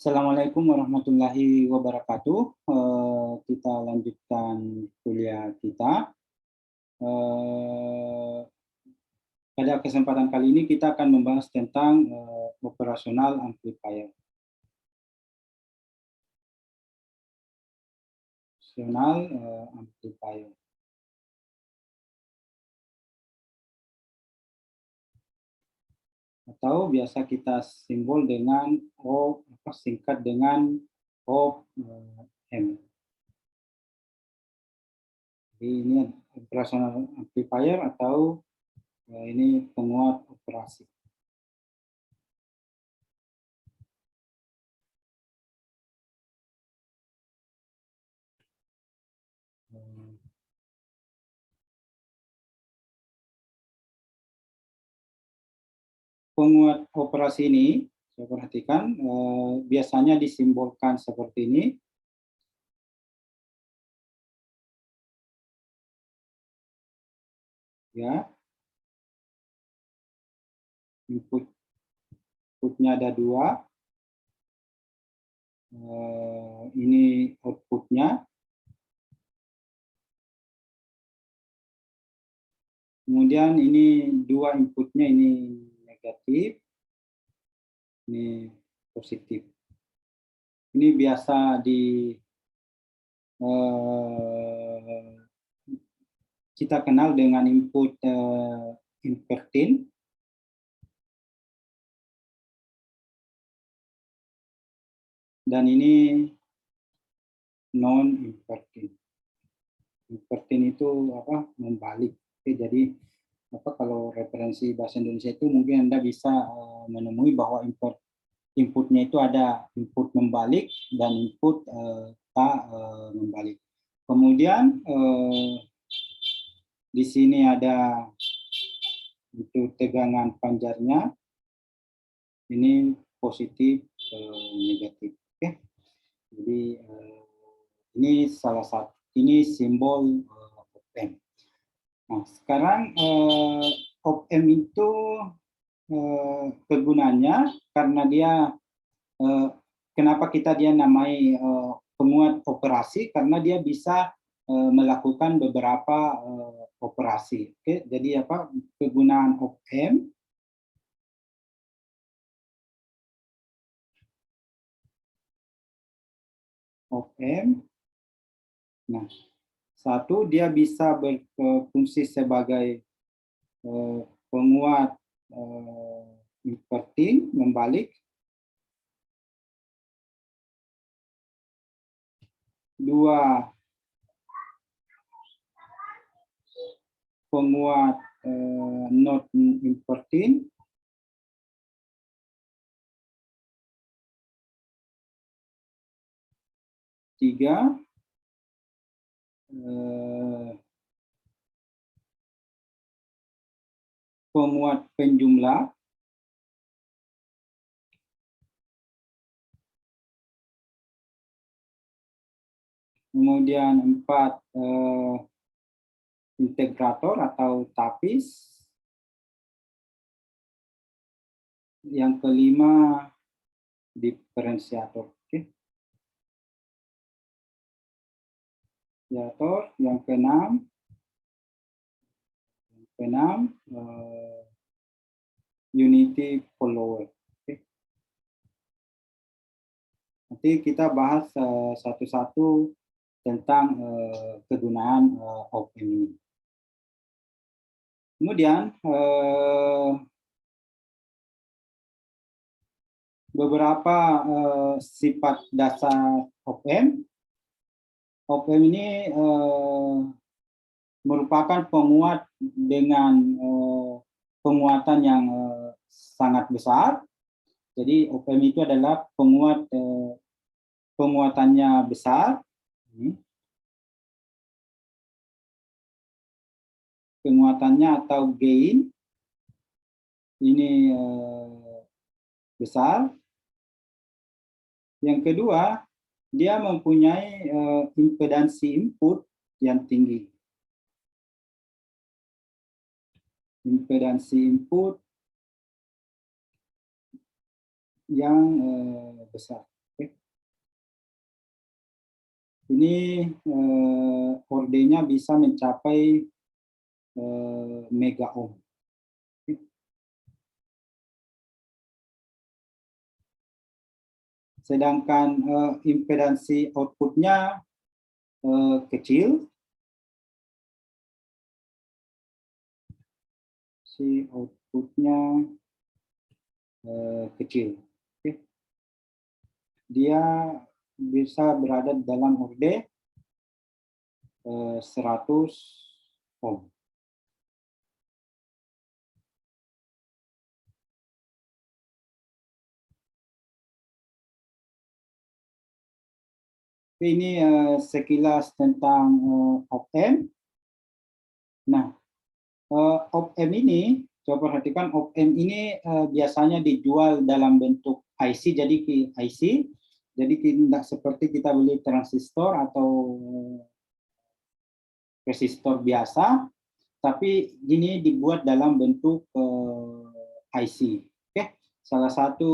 Assalamualaikum warahmatullahi wabarakatuh. Kita lanjutkan kuliah kita. Eh, Pada kesempatan kali ini kita akan membahas tentang operasional amplifier. Amplifier. Atau biasa kita simbol dengan singkat dengan OM. Jadi ini operasional amplifier atau ini penguat operasi. Penguat operasi ini, saya perhatikan, biasanya disimbolkan seperti ini. Ya, inputnya ada dua, ini outputnya, kemudian ini dua inputnya, ini negatif, ini positif. Ini biasa kita kenal dengan input inverting. Dan ini non-inverting. Inverting itu membalik. Oke, jadi kalau referensi bahasa Indonesia itu mungkin Anda bisa menemui bahwa inputnya itu ada input membalik dan input tak membalik. Kemudian di sini ada itu tegangan panjarnya, ini positif negatif. Oke, jadi ini salah satu, ini simbol op-amp. Nah, sekarang op-amp itu kegunaannya karena dia kenapa dia namai penguat operasi, karena dia bisa melakukan beberapa operasi. Oke, jadi kegunaan op-amp? Op-amp. Nah, satu, dia bisa berfungsi sebagai penguat inverting, membalik. Dua, penguat not inverting. Tiga, penguat penjumlah. Kemudian empat, integrator atau tapis. Yang kelima, diferensiator. Oke. Yang keenam, unity follower. Oke. Nanti kita bahas satu-satu tentang kegunaan op-amp ini. Kemudian beberapa sifat dasar op-amp. Op-amp ini merupakan penguat dengan penguatan yang sangat besar. Jadi op-amp itu adalah penguatannya besar. Penguatannya atau gain ini besar. Yang kedua, dia mempunyai impedansi input yang tinggi. Impedansi input yang besar. Ini ordenya bisa mencapai mega ohm. Sedangkan impedansi outputnya kecil, si outputnya kecil. Oke. Dia bisa berada dalam orde 100 ohm. Ini sekilas tentang op-amp. Nah, op-amp ini, coba perhatikan, op-amp ini biasanya dijual dalam bentuk IC, jadi IC, jadi tidak seperti kita beli transistor atau resistor biasa, tapi ini dibuat dalam bentuk IC. Oke, salah satu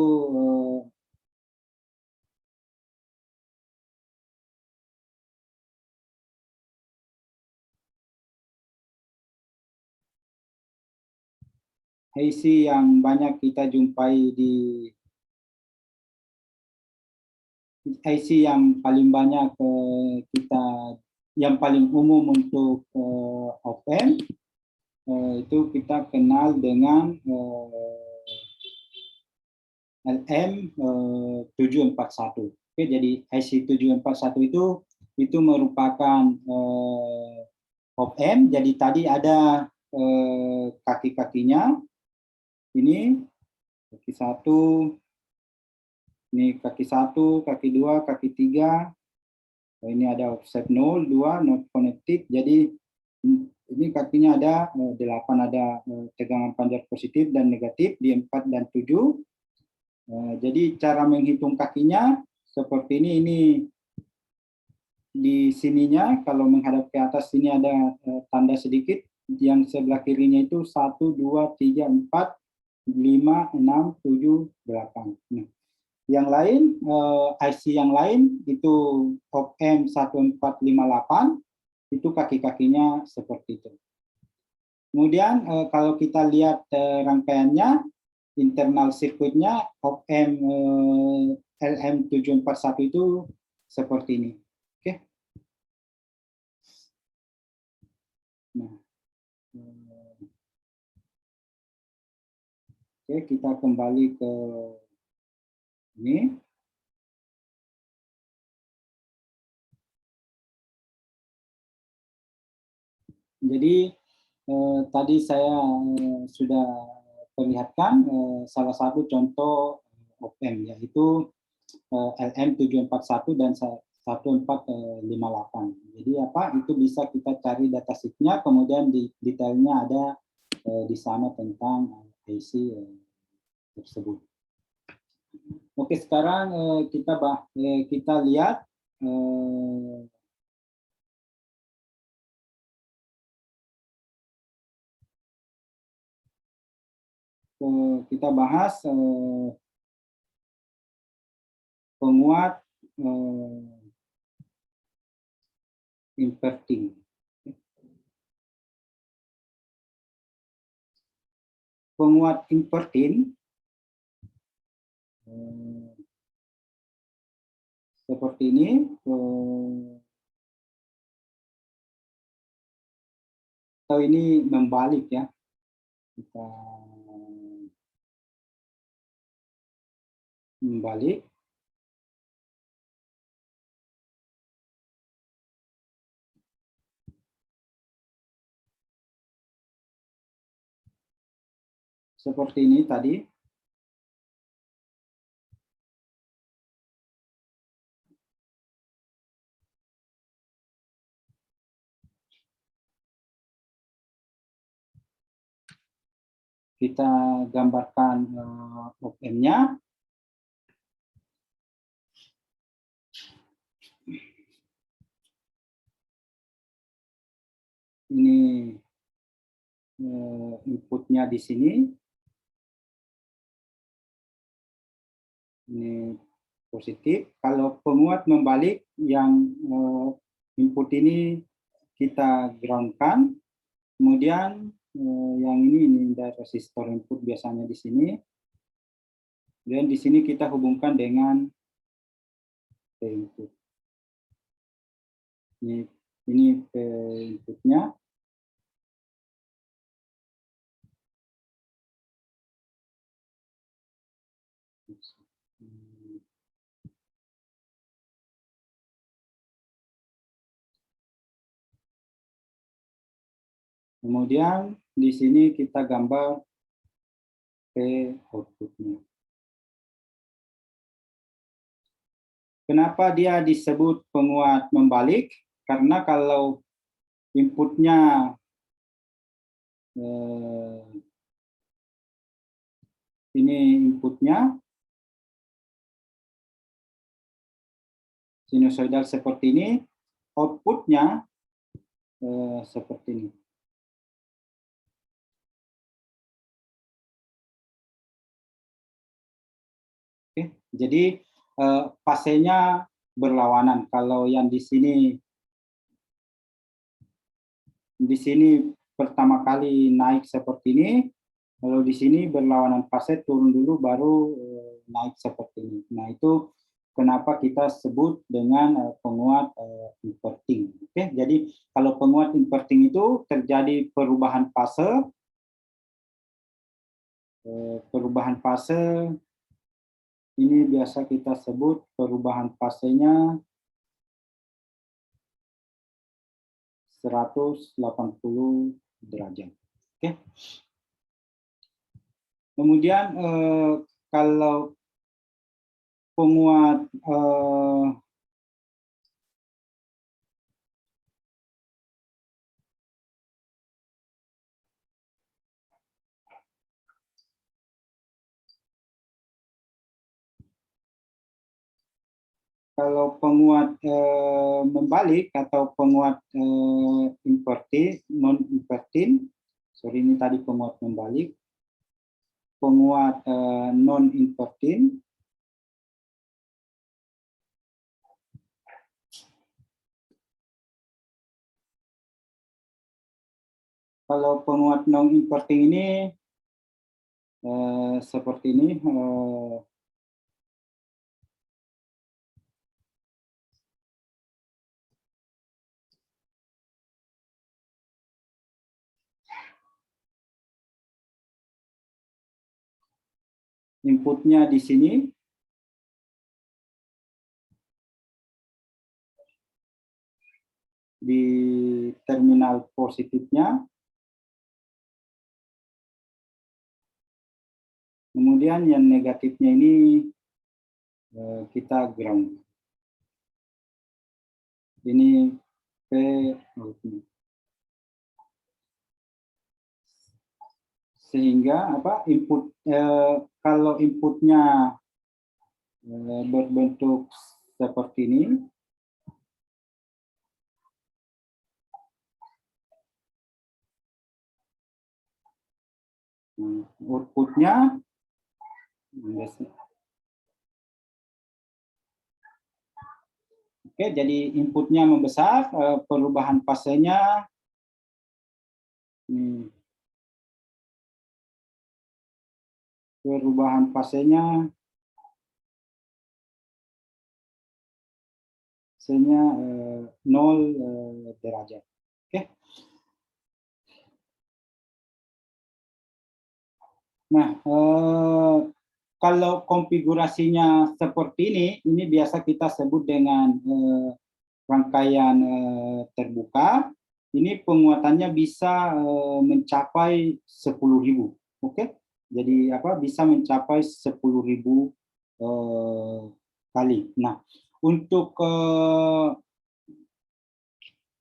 IC yang banyak kita jumpai di IC yang paling banyak yang paling umum untuk op-amp itu kita kenal dengan LM741. Oke, jadi IC 741 itu merupakan op-amp. Jadi tadi ada kaki-kakinya. Ini kaki 1, ini kaki 1, kaki 2, kaki 3. Ini ada offset 0, 2, not connected. Jadi ini kakinya ada 8, ada tegangan panjang positif dan negatif di 4 dan 7. Jadi cara menghitung kakinya seperti ini di sininya, kalau menghadap ke atas sini ada tanda sedikit, yang sebelah kirinya itu 1, 2, 3, 4, 5, 6, 7, 8. Nah, yang lain, IC yang lain itu op-amp 1458, itu kaki-kakinya seperti itu. Kemudian kalau kita lihat rangkaiannya, internal sirkuitnya op-amp LM741 itu seperti ini. Oke. Nah, oke, kita kembali ke ini. Jadi tadi saya sudah perlihatkan salah satu contoh op-amp, yaitu LM741 dan 1458. Jadi apa? Itu bisa kita cari datasheet-nya, kemudian detailnya ada di sana tentang IC tersebut. Oke, sekarang kita lihat kita bahas penguat inverting. Penguat inverting seperti ini. Atau ini membalik ya. Kita membalik. Seperti ini tadi. Kita gambarkan op-amp-nya. Ini inputnya di sini. Ini positif. Kalau penguat membalik yang input ini kita groundkan, kemudian yang ini dari resistor input biasanya di sini, dan di sini kita hubungkan dengan input. Ini inputnya. Kemudian di sini kita gambar outputnya. Kenapa dia disebut penguat membalik? Karena kalau inputnya ini inputnya sinusoidal seperti ini, outputnya seperti ini. Oke, jadi fasenya berlawanan. Kalau yang di sini pertama kali naik seperti ini, kalau di sini berlawanan fase, turun dulu baru naik seperti ini. Nah, itu kenapa kita sebut dengan penguat inverting. Oke, jadi kalau penguat inverting itu terjadi perubahan fase, ini biasa kita sebut perubahan fasenya 180 derajat. Oke. Kemudian kalau penguat membalik atau penguat non inverting, sorry ini tadi penguat membalik, penguat non inverting, kalau penguat non inverting ini seperti ini. Inputnya di sini, di terminal positifnya, kemudian yang negatifnya ini kita ground. Ini P output. Sehingga input kalau inputnya berbentuk seperti ini, outputnya oke, jadi inputnya membesar, perubahan fasenya perubahan fasenya 0 derajat. Oke. Nah, kalau konfigurasinya seperti ini biasa kita sebut dengan rangkaian terbuka. Ini penguatannya bisa mencapai 10.000. Oke. Jadi bisa mencapai 10.000 kali. Nah, untuk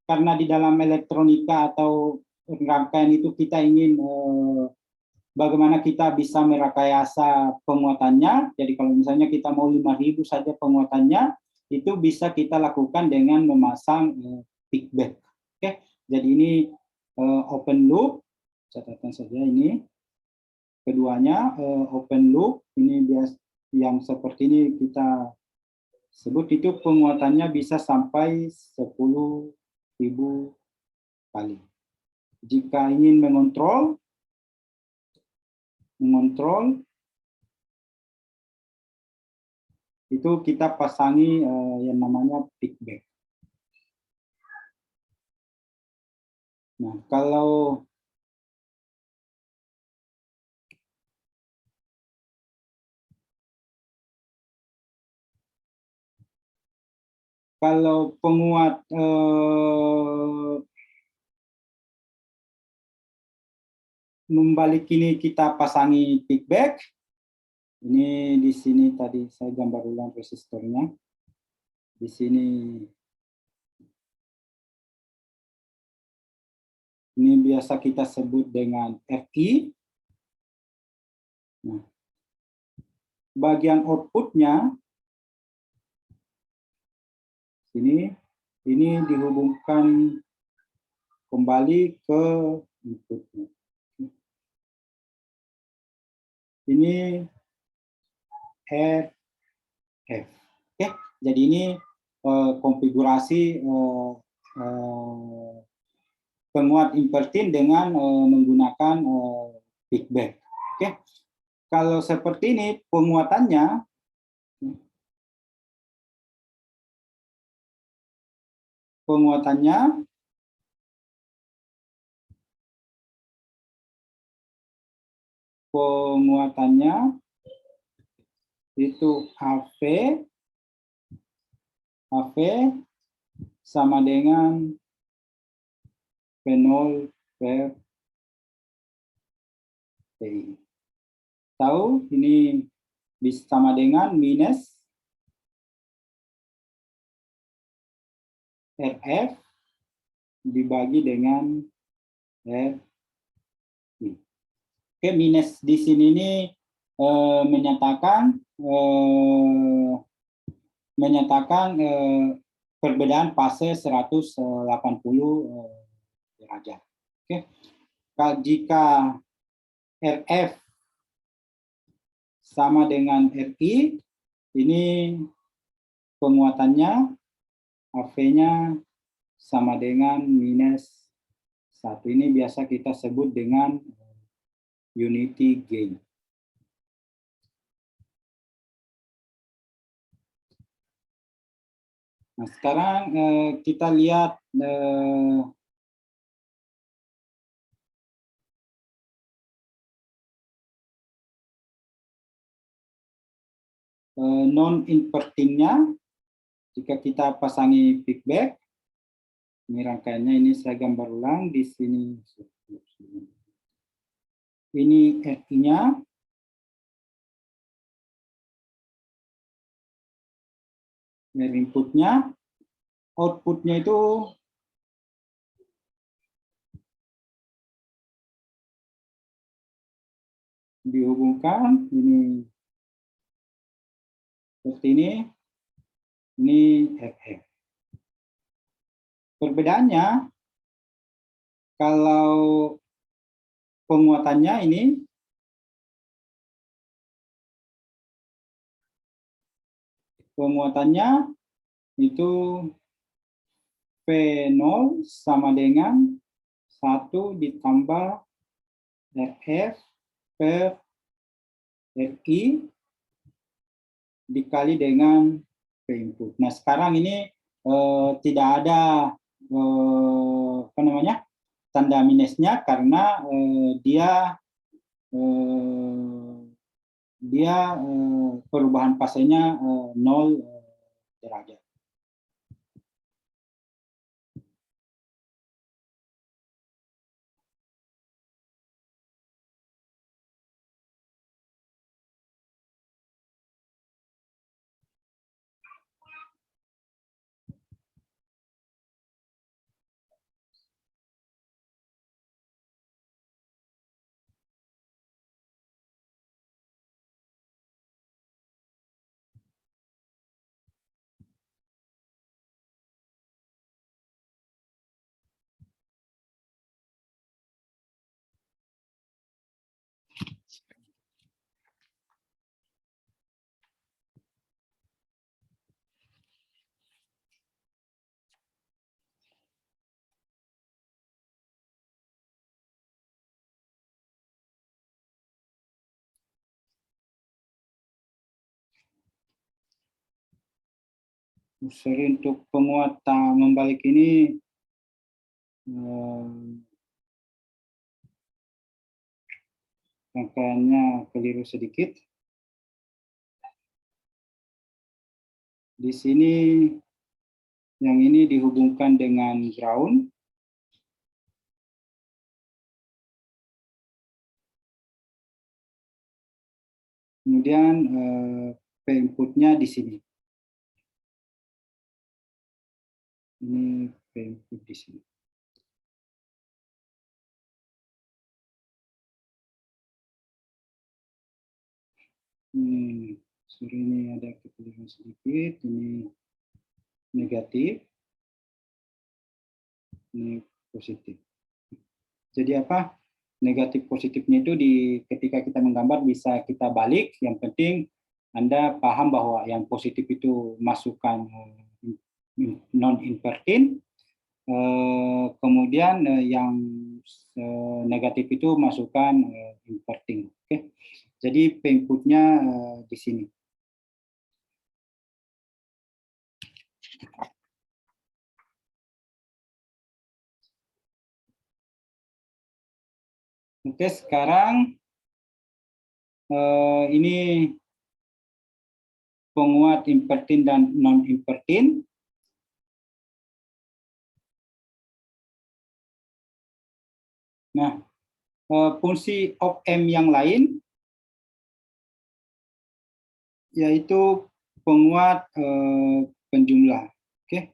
karena di dalam elektronika atau rangkaian itu kita ingin bagaimana kita bisa merekayasa penguatannya. Jadi kalau misalnya kita mau 5.000 saja penguatannya, itu bisa kita lakukan dengan memasang feedback. Oke, jadi ini open loop, catatan saja ini. Keduanya open loop, ini yang seperti ini kita Sebut itu penguatannya bisa sampai 10.000 kali. Jika ingin mengontrol itu kita pasangi yang namanya feedback. Nah, kalau penguat membalik ini kita pasangi feedback. Ini di sini tadi saya gambar ulang resistornya. Di sini ini biasa kita sebut dengan RI. Nah, bagian outputnya ini dihubungkan kembali ke inputnya. Ini RF. Oke, jadi ini konfigurasi penguat invertin dengan menggunakan feedback. Oke, kalau seperti ini penguatannya itu AV sama dengan P0 per PI. Tahu ini bisa sama dengan minus RF dibagi dengan RI. Oke, minus di sini ini menyatakan perbedaan fase 180 derajat. Oke. Jika RF sama dengan RI, ini penguatannya AV-nya sama dengan minus 1. Ini biasa kita sebut dengan unity gain. Nah, sekarang kita lihat non-invertingnya. Jika kita pasangi feedback, ini rangkaiannya, ini saya gambar ulang di sini. Ini RI-nya. Dari inputnya, outputnya itu dihubungkan ini seperti ini RF. Perbedaannya kalau penguatannya itu P0 sama dengan 1 ditambah RF per RI dikali dengan P input. Nah, sekarang ini tidak ada tanda minusnya karena dia perubahan fasenya 0 derajat. Sorry, untuk penguat membalik ini rangkaiannya keliru sedikit. Di sini yang ini dihubungkan dengan ground. Kemudian P inputnya di sini. Ini P input di sini. Sorry, ini ada kekeliruan sedikit. Ini negatif. Ini positif. Jadi apa? Negatif positifnya itu ketika kita menggambar bisa kita balik. Yang penting Anda paham bahwa yang positif itu masukkan non inverting, kemudian yang negatif itu masukkan inverting. Oke. Jadi inputnya di sini. Oke, sekarang ini penguat invertin dan non-invertin. Nah, fungsi op-amp yang lain yaitu penguat penjumlah. Oke.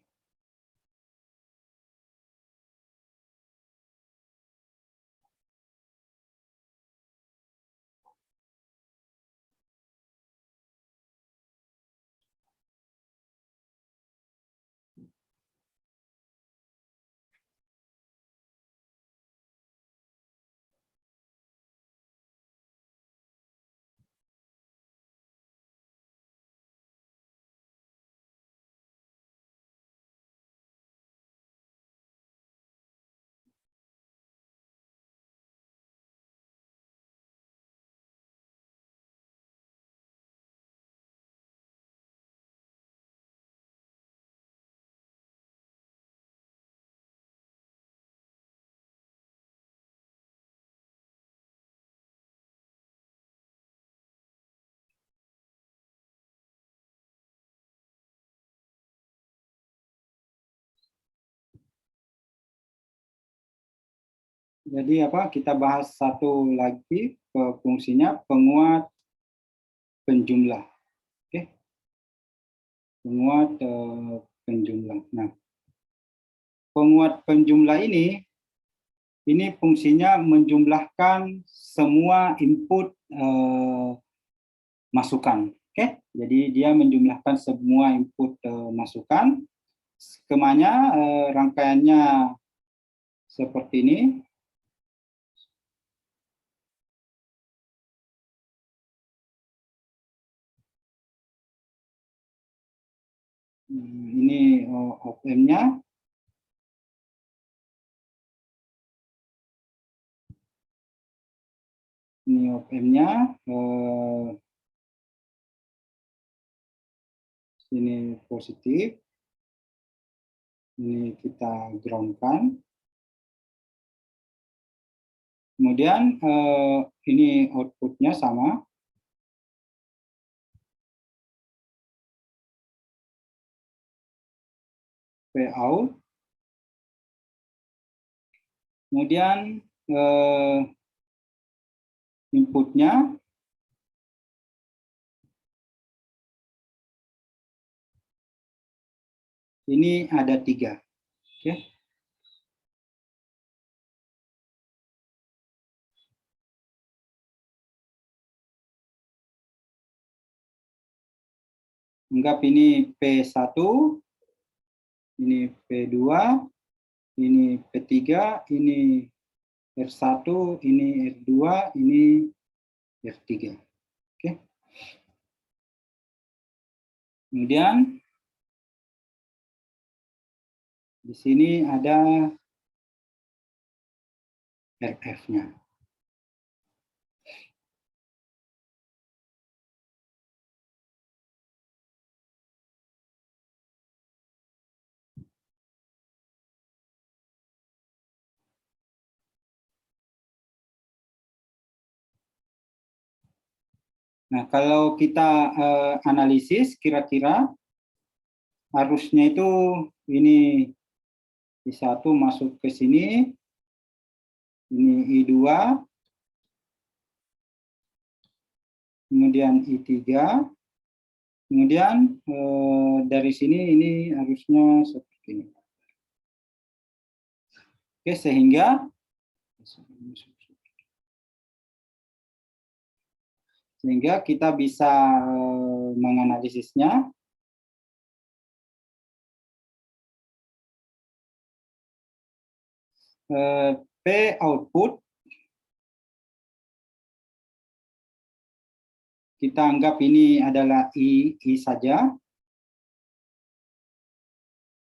Jadi apa? Kita bahas satu lagi fungsinya penguat penjumlah. Oke. Penguat penjumlah. Nah, penguat penjumlah ini fungsinya menjumlahkan semua input masukan. Oke. Jadi dia menjumlahkan semua input masukan. Skemanya rangkaiannya seperti ini. Ini op-amp-nya. Ini op-amp-nya. Sini positif. Ini kita ground-kan. Kemudian ini output-nya sama. P-out. Kemudian inputnya ini ada 3. Oke. Anggap ini P1, ini P2, ini P3, ini R1, ini R2, ini R3. Oke. Kemudian di sini ada RF-nya. Nah, kalau kita analisis kira-kira arusnya itu ini I1 masuk ke sini, ini I2, kemudian I3, kemudian dari sini ini arusnya seperti ini. Oke, sehingga kita bisa menganalisisnya. P output kita anggap ini adalah I saja.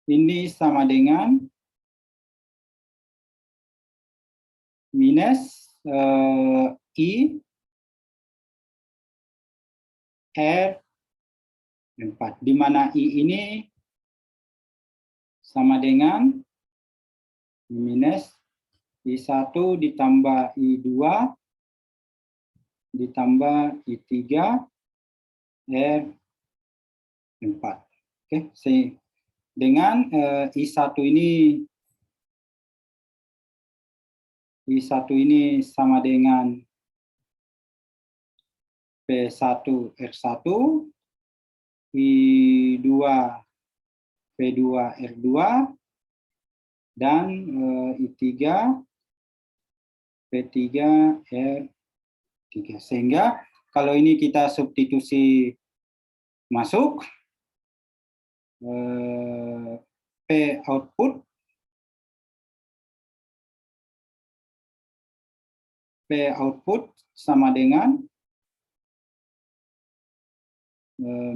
Ini sama dengan minus I R4, di mana I ini sama dengan minus I1 ditambah I2 ditambah I3 R4. Oke, dengan I1 ini sama dengan P1 R1, I2 P2 R2, dan I3 P3 R3. Sehingga kalau ini kita substitusi masuk, P output sama dengan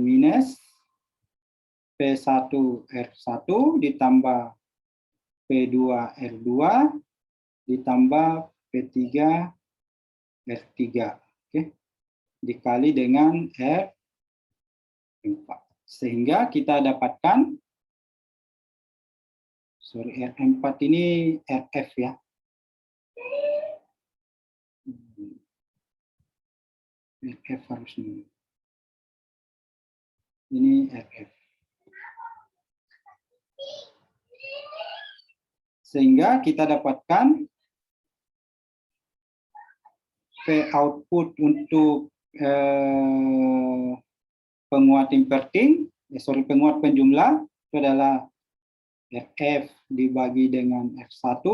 minus P1 R1 ditambah P2 R2 ditambah P3 R3, oke, dikali dengan R4. Sehingga kita dapatkan, R4 ini RF ya. RF harusnya. Ini RF. Sehingga kita dapatkan P output untuk penguat inverting, penguat penjumlah itu adalah RF dibagi dengan F1,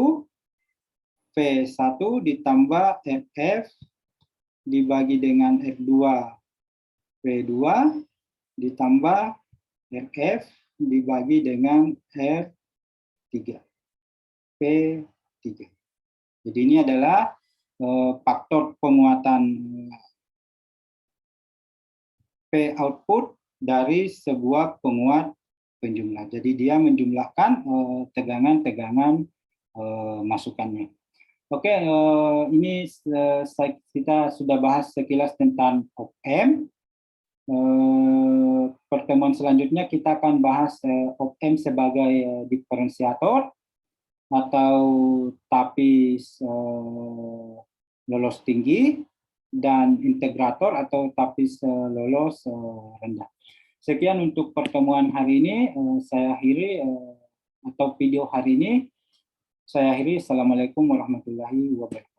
P1 ditambah RF dibagi dengan F2, P2 ditambah RF dibagi dengan R3, P3. Jadi ini adalah faktor penguatan P output dari sebuah penguat penjumlah. Jadi dia menjumlahkan tegangan-tegangan masukannya. Oke, ini kita sudah bahas sekilas tentang op-amp. Pertemuan selanjutnya kita akan bahas op-amp sebagai diferensiator atau tapis lolos tinggi, dan integrator atau tapis lolos rendah. Sekian untuk pertemuan hari ini. Saya akhiri atau video hari ini. Saya akhiri. Assalamualaikum warahmatullahi wabarakatuh.